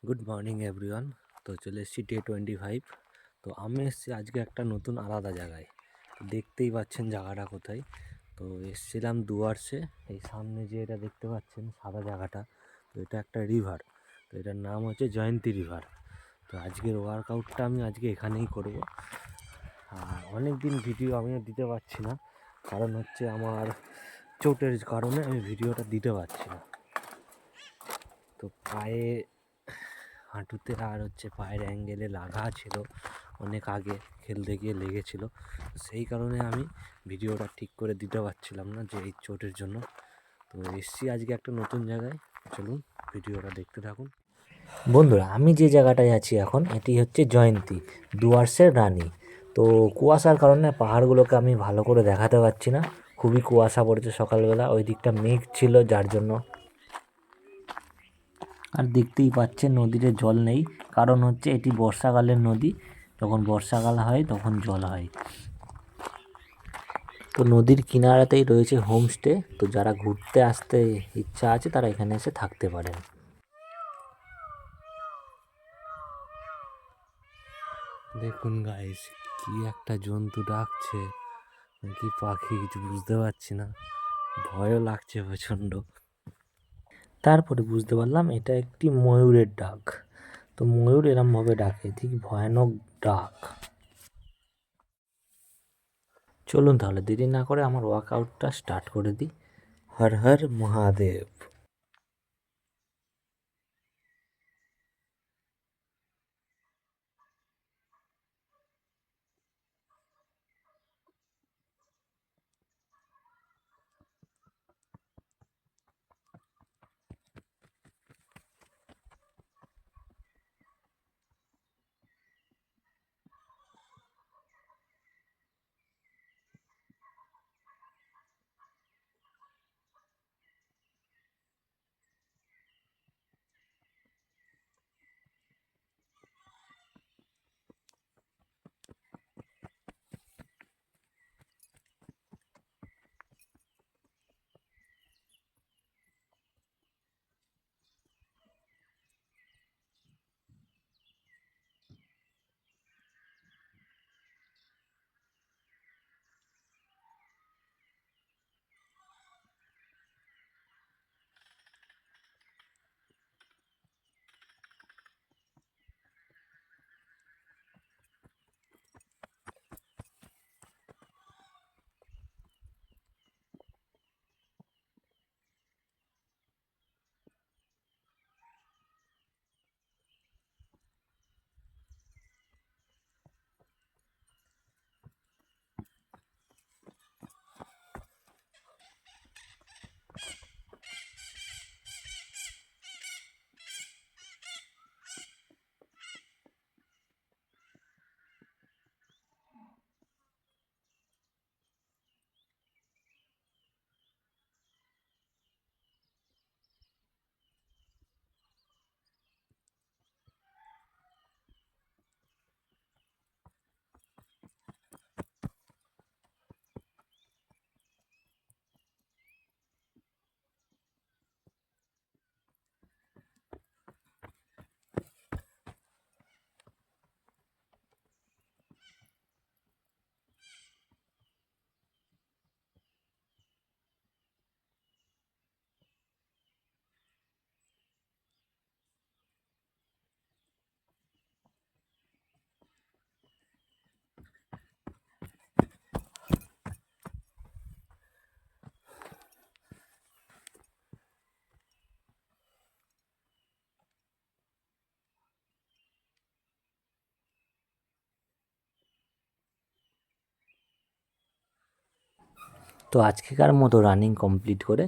Good morning everyone. তো চলে এসেছি ডে 25। তো আমি এসেছি আজকে একটা নতুন আলাদা জায়গায়। তো দেখতেই পাচ্ছেন জায়গাটা কোথায়। তো এসেছিলাম ডুয়ার্সে। এই সামনে যে এটা দেখতে পাচ্ছেন সাদা জায়গাটা, তো এটা একটা রিভার। তো এটার নাম হচ্ছে জয়ন্তী রিভার। তো আজকের ওয়ার্কআউটটা আমি আজকে এখানেই করব। আর অনেক দিন ভিডিও আমিও দিতে পারছি না, কারণ হচ্ছে আমার চোটের কারণে আমি ভিডিওটা দিতে পারছি না। তো পায়ে, হাঁটুতে আর হচ্ছে পায়ের অ্যাঙ্গেলে লাগা ছিল, অনেক আগে খেলতে গিয়ে লেগেছিল। সেই কারণে আমি ভিডিওটা ঠিক করে দিতে পারছিলাম না, যে এই চোটের জন্য। তো এসছি আজকে একটা নতুন জায়গায়, চলুন ভিডিওটা দেখতে থাকুন। বন্ধুরা, আমি যে জায়গাটায় আছি এখন, এটি হচ্ছে জয়ন্তী, ডুয়ার্সের রানী। তো কুয়াশার কারণে পাহাড়গুলোকে আমি ভালো করে দেখাতে পারছি না, খুবই কুয়াশা পড়েছে সকালবেলা, ওই দিকটা মেঘ ছিল যার জন্য। আর দেখতেই পাচ্ছেন নদীতে জল নেই, কারণ হচ্ছে এটি বর্ষাকালের নদী, যখন বর্ষাকাল হয় তখন জল হয়। তো নদীর কিনারাতেই রয়েছে হোমস্টে, তো যারা ঘুরতে আসতে ইচ্ছা আছে তারা এখানে এসে থাকতে পারেন। দেখুন গাইস, কি একটা জন্তু ডাকছে, কি পাখি কিছু বুঝতে পারছি না, ভয়ও লাগছে প্রচণ্ড। তারপরে বুঝতে পারলাম এটা একটি ময়ূরের ডাক। তো ময়ূর এরমভাবে ডাকে, ঠিক ভয়ানক ডাক। চলুন তাহলে দেরি না করে আমার ওয়ার্কআউটটা স্টার্ট করে দিই। হর হর মহাদেব। তো আজকেকার মতো রানিং কমপ্লিট করে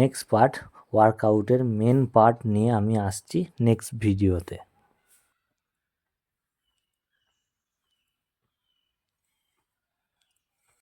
নেক্সট পার্ট, ওয়ার্কআউটের মেন পার্ট নিয়ে আমি আসছি নেক্সট ভিডিওতে।